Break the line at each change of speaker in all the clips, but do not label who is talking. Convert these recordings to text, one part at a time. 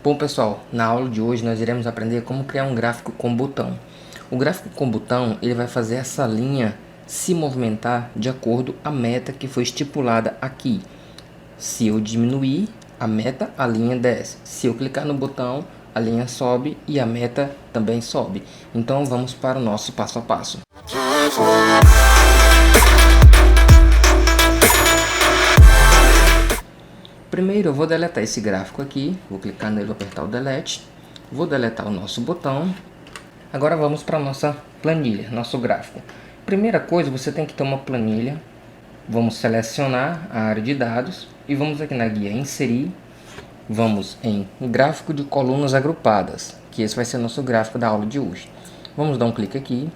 Bom pessoal, na aula de hoje nós iremos aprender como criar um gráfico com botão. O gráfico com botão ele vai fazer essa linha se movimentar de acordo com a meta que foi estipulada aqui. Se eu diminuir a meta, a linha desce. Se eu clicar no botão, a linha sobe e a meta também sobe. Então vamos para o nosso passo a passo. Primeiro eu vou deletar esse gráfico aqui, vou clicar nele e apertar o delete, vou deletar o nosso botão. Agora vamos para a nossa planilha, nosso gráfico. Primeira coisa, você tem que ter uma planilha, vamos selecionar a área de dados e vamos aqui na guia inserir, vamos em gráfico de colunas agrupadas, que esse vai ser o nosso gráfico da aula de hoje. Vamos dar um clique aqui,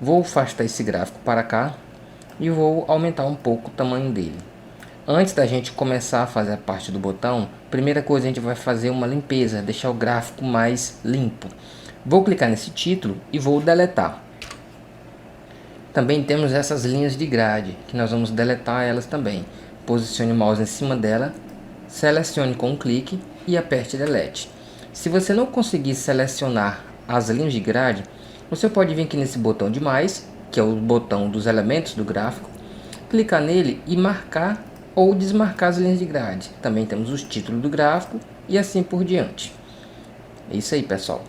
vou afastar esse gráfico para cá e vou aumentar um pouco o tamanho dele. Antes da gente começar a fazer a parte do botão, primeira coisa a gente vai fazer uma limpeza, deixar o gráfico mais limpo. Vou clicar nesse título e vou deletar. Também temos essas linhas de grade, que nós vamos deletar elas também. Posicione o mouse em cima dela, selecione com um clique e aperte Delete. Se você não conseguir selecionar as linhas de grade, você pode vir aqui nesse botão de mais, que é o botão dos elementos do gráfico, clicar nele e marcar ou desmarcar as linhas de grade. Também temos os títulos do gráfico e assim por diante. É isso aí, pessoal.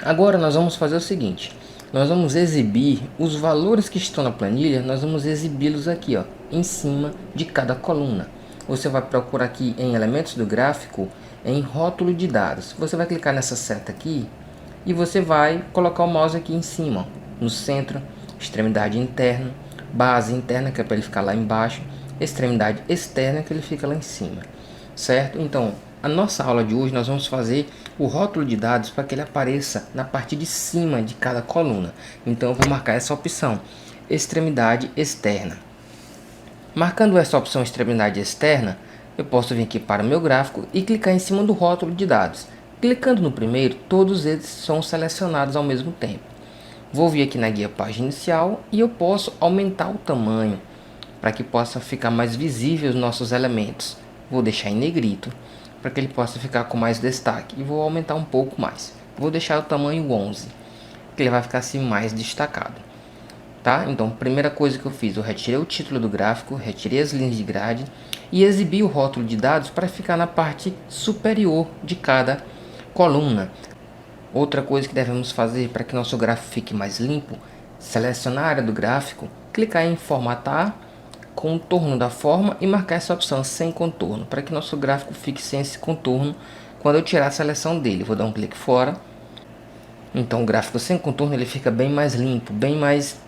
Agora nós vamos fazer o seguinte, nós vamos exibir os valores que estão na planilha, nós vamos exibi-los aqui, ó, em cima de cada coluna. Você vai procurar aqui em elementos do gráfico, em rótulo de dados. Você vai clicar nessa seta aqui e você vai colocar o mouse aqui em cima, ó, no centro, extremidade interna, base interna, que é para ele ficar lá embaixo, extremidade externa, que ele fica lá em cima, certo? Então, a nossa aula de hoje nós vamos fazer o rótulo de dados para que ele apareça na parte de cima de cada coluna. Então, eu vou marcar essa opção, extremidade externa. Marcando essa opção extremidade externa, eu posso vir aqui para o meu gráfico e clicar em cima do rótulo de dados. Clicando no primeiro, todos eles são selecionados ao mesmo tempo. Vou vir aqui na guia página inicial e eu posso aumentar o tamanho para que possa ficar mais visível os nossos elementos. Vou deixar em negrito para que ele possa ficar com mais destaque e vou aumentar um pouco mais. Vou deixar o tamanho 11, que ele vai ficar assim mais destacado, tá? Então, primeira coisa que eu fiz, eu retirei o título do gráfico, retirei as linhas de grade e exibi o rótulo de dados para ficar na parte superior de cada coluna. Outra coisa que devemos fazer para que nosso gráfico fique mais limpo, selecionar a área do gráfico, clicar em formatar, contorno da forma e marcar essa opção sem contorno, para que nosso gráfico fique sem esse contorno quando eu tirar a seleção dele. Vou dar um clique fora. Então o gráfico sem contorno ele fica bem mais limpo, bem mais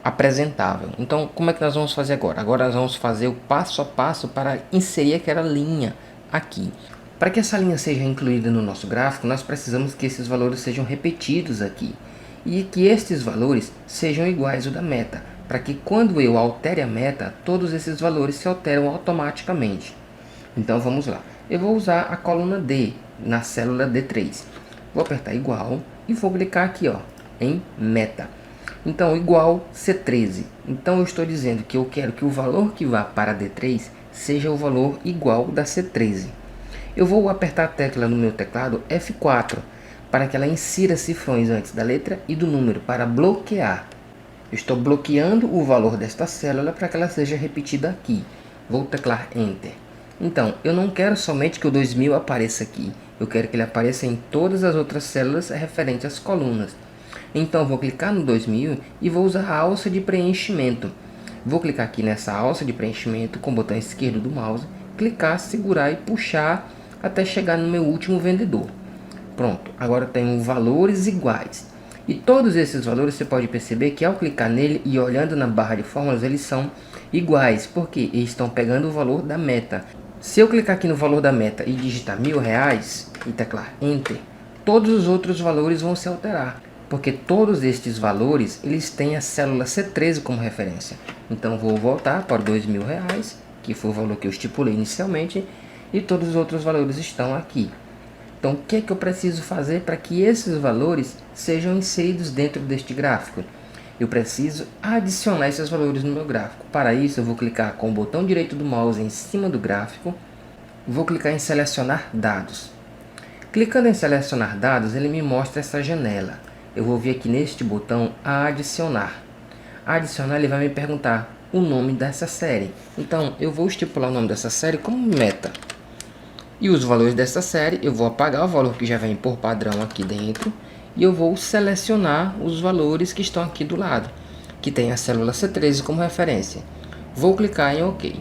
apresentável. Então como é que nós vamos fazer agora? Agora nós vamos fazer o passo a passo para inserir aquela linha aqui. Para que essa linha seja incluída no nosso gráfico, nós precisamos que esses valores sejam repetidos aqui e que estes valores sejam iguais ao da meta, para que quando eu altere a meta, todos esses valores se alteram automaticamente. Então vamos lá. Eu vou usar a coluna D na célula D3. Vou apertar igual e vou clicar aqui, ó, em meta. Então igual C13. Então eu estou dizendo que eu quero que o valor que vá para D3 seja o valor igual da C13. Eu vou apertar a tecla no meu teclado F4 para que ela insira cifrões antes da letra e do número para bloquear. Eu estou bloqueando o valor desta célula para que ela seja repetida aqui. Vou teclar Enter. Então, eu não quero somente que o 2000 apareça aqui. Eu quero que ele apareça em todas as outras células referentes às colunas. Então, vou clicar no 2000 e vou usar a alça de preenchimento. Vou clicar aqui nessa alça de preenchimento com o botão esquerdo do mouse, clicar, segurar e puxar até chegar no meu último vendedor. Pronto, agora tenho valores iguais. E todos esses valores você pode perceber que ao clicar nele e olhando na barra de fórmulas, eles são iguais, porque eles estão pegando o valor da meta. Se eu clicar aqui no valor da meta e digitar R$1.000 e teclar Enter, todos os outros valores vão se alterar, porque todos estes valores eles têm a célula C13 como referência. Então vou voltar para R$2.000, que foi o valor que eu estipulei inicialmente, e todos os outros valores estão aqui. Então, o que é que eu preciso fazer para que esses valores sejam inseridos dentro deste gráfico? Eu preciso adicionar esses valores no meu gráfico. Para isso, eu vou clicar com o botão direito do mouse em cima do gráfico. Vou clicar em Selecionar Dados. Clicando em selecionar dados, ele me mostra essa janela. Eu vou vir aqui neste botão adicionar. Adicionar, ele vai me perguntar o nome dessa série. Então, eu vou estipular o nome dessa série como meta. E os valores dessa série, eu vou apagar o valor que já vem por padrão aqui dentro. E eu vou selecionar os valores que estão aqui do lado, que tem a célula C13 como referência. Vou clicar em OK.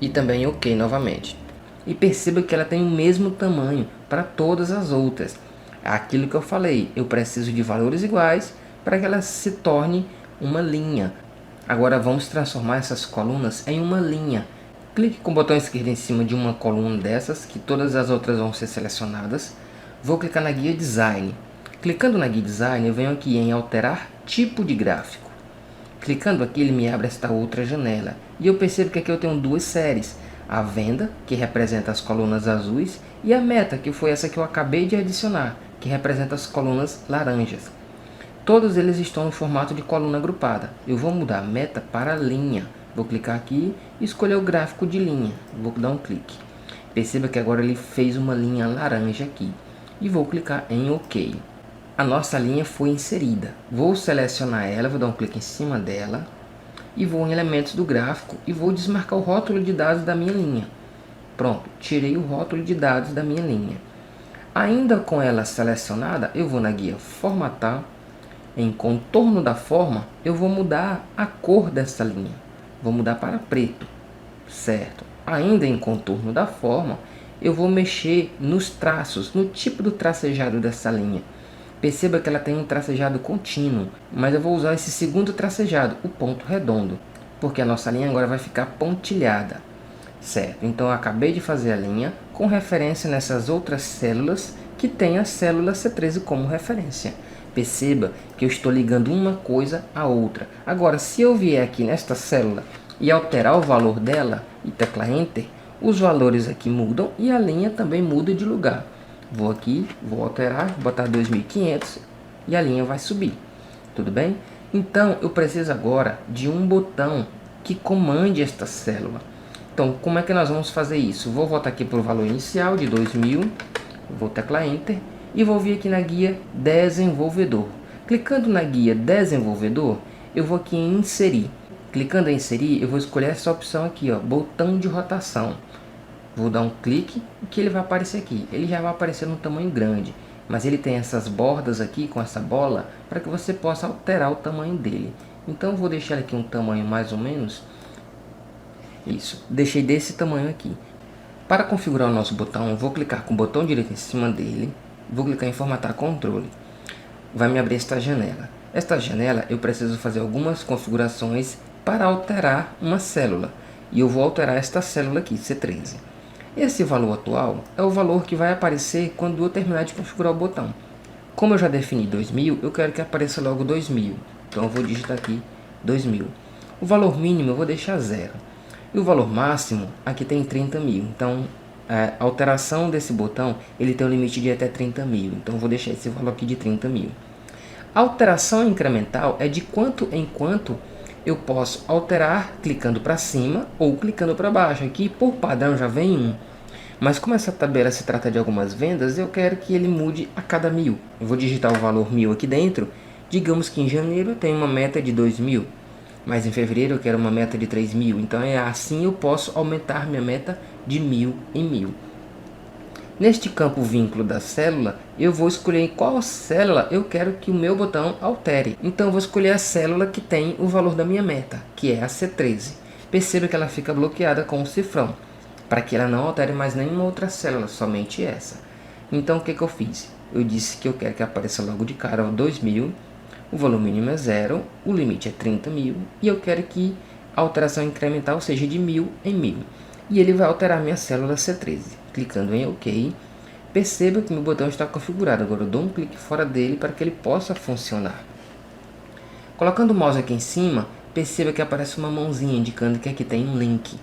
E também em OK novamente. E perceba que ela tem o mesmo tamanho para todas as outras. Aquilo que eu falei, eu preciso de valores iguais para que ela se torne uma linha. Agora vamos transformar essas colunas em uma linha. Clique com o botão esquerdo em cima de uma coluna dessas, que todas as outras vão ser selecionadas. Vou clicar na guia Design. Clicando na guia Design, eu venho aqui em Alterar Tipo de Gráfico. Clicando aqui, ele me abre esta outra janela. E eu percebo que aqui eu tenho duas séries. A venda, que representa as colunas azuis, e a meta, que foi essa que eu acabei de adicionar, que representa as colunas laranjas. Todos eles estão em formato de coluna agrupada. Eu vou mudar a meta para linha. Vou clicar aqui e escolher o gráfico de linha. Vou dar um clique. Perceba que agora ele fez uma linha laranja aqui. E vou clicar em OK. A nossa linha foi inserida. Vou selecionar ela, vou dar um clique em cima dela. E vou em elementos do gráfico e vou desmarcar o rótulo de dados da minha linha. Pronto, tirei o rótulo de dados da minha linha. Ainda com ela selecionada, eu vou na guia Formatar. Em contorno da forma, eu vou mudar a cor dessa linha. Vou mudar para preto, certo? Ainda em contorno da forma, eu vou mexer nos traços, no tipo do tracejado dessa linha. Perceba que ela tem um tracejado contínuo, mas eu vou usar esse segundo tracejado, o ponto redondo, porque a nossa linha agora vai ficar pontilhada, certo? Então eu acabei de fazer a linha com referência nessas outras células que tem a célula C13 como referência. Perceba que eu estou ligando uma coisa à outra. Agora, se eu vier aqui nesta célula e alterar o valor dela e teclar Enter, os valores aqui mudam e a linha também muda de lugar. Vou aqui, vou alterar, vou botar 2500 e a linha vai subir. Tudo bem? Então, eu preciso agora de um botão que comande esta célula. Então, como é que nós vamos fazer isso? Vou voltar aqui para o valor inicial de 2000, vou teclar Enter e vou vir aqui na guia Desenvolvedor. Clicando na guia Desenvolvedor, eu vou aqui em Inserir. Clicando em Inserir, eu vou escolher essa opção aqui, ó, Botão de Rotação. Vou dar um clique e que ele vai aparecer aqui. Ele já vai aparecer no tamanho grande, mas ele tem essas bordas aqui com essa bola para que você possa alterar o tamanho dele. Então vou deixar aqui um tamanho mais ou menos. Isso, deixei desse tamanho aqui. Para configurar o nosso botão, vou clicar com o botão direito em cima dele. Vou clicar em Formatar Controle. Vai me abrir esta janela. Esta janela eu preciso fazer algumas configurações para alterar uma célula. E eu vou alterar esta célula aqui, C13. Esse valor atual é o valor que vai aparecer quando eu terminar de configurar o botão. Como eu já defini 2000, eu quero que apareça logo 2000. Então eu vou digitar aqui 2000. O valor mínimo eu vou deixar 0. E o valor máximo aqui tem 30.000. Então a alteração desse botão ele tem um limite de até 30.000. Então eu vou deixar esse valor aqui de 30.000. A alteração incremental é de quanto em quanto eu posso alterar clicando para cima ou clicando para baixo. Aqui por padrão já vem 1. Mas como essa tabela se trata de algumas vendas, eu quero que ele mude a cada 1.000. Eu vou digitar o valor 1.000 aqui dentro. Digamos que em janeiro eu tenho uma meta de 2.000. Mas em fevereiro eu quero uma meta de 3.000. Então é assim eu posso aumentar minha meta de 1.000 em 1.000. Neste campo vínculo da célula, eu vou escolher em qual célula eu quero que o meu botão altere. Então eu vou escolher a célula que tem o valor da minha meta, que é a C13. Perceba que ela fica bloqueada com o cifrão, para que ela não altere mais nenhuma outra célula, somente essa. Então o que eu fiz? Eu disse que eu quero que apareça logo de cara o 2.000, o valor mínimo é 0, o limite é 30.000 e eu quero que a alteração incremental seja de 1.000 em 1.000. E ele vai alterar minha célula C13. Clicando em OK, perceba que meu botão está configurado. Agora eu dou um clique fora dele para que ele possa funcionar. Colocando o mouse aqui em cima, perceba que aparece uma mãozinha indicando que aqui tem um link.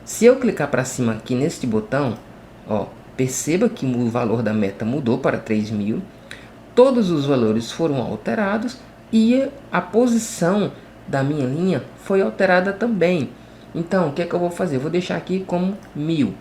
Se eu clicar para cima aqui neste botão, ó, perceba que o valor da meta mudou para 3.000. Todos os valores foram alterados e a posição da minha linha foi alterada também. Então, o que é que eu vou fazer? Eu vou deixar aqui como 1.000.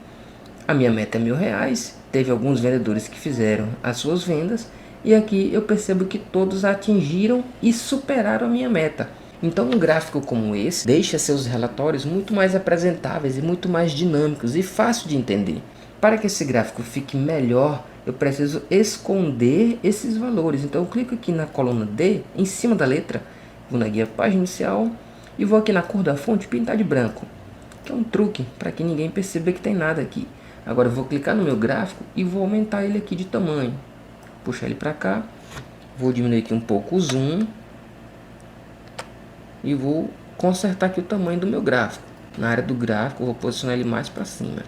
A minha meta é R$1.000 teve alguns vendedores que fizeram as suas vendas, e aqui eu percebo que todos atingiram e superaram a minha meta. Então um gráfico como esse deixa seus relatórios muito mais apresentáveis e muito mais dinâmicos e fácil de entender. Para que esse gráfico fique melhor, eu preciso esconder esses valores. Então eu clico aqui na coluna D, em cima da letra, vou na guia página inicial e vou aqui na cor da fonte pintar de branco, que é um truque para que ninguém perceba que tem nada aqui. Agora eu vou clicar no meu gráfico e vou aumentar ele aqui de tamanho. Puxar ele para cá, vou diminuir aqui um pouco o zoom e vou consertar aqui o tamanho do meu gráfico. Na área do gráfico, eu vou posicionar ele mais para cima.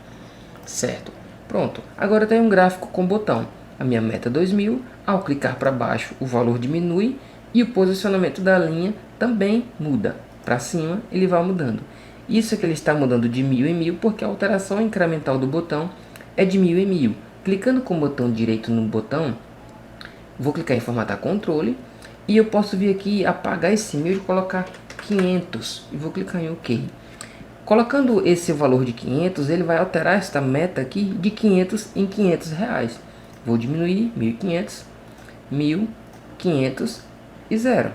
Certo. Pronto. Agora tem um gráfico com botão. A minha meta é 2000. Ao clicar para baixo, o valor diminui e o posicionamento da linha também muda. Para cima, ele vai mudando. Isso é que ele está mudando de 1000 em 1000 porque a alteração incremental do botão é de 1000 em 1000. Clicando com o botão direito no botão, vou clicar em formatar controle e eu posso vir aqui apagar esse 1000 e colocar 500 e vou clicar em OK. Colocando esse valor de 500, ele vai alterar esta meta aqui de 500 em 500 reais. Vou diminuir 1.500, 1.500 e 0.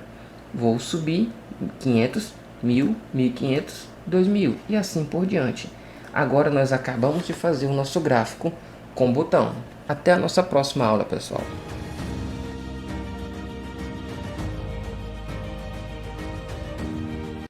Vou subir 500, 1.000, 1.500, 2.000 e assim por diante. Agora nós acabamos de fazer o nosso gráfico com botão. Até a nossa próxima aula, pessoal.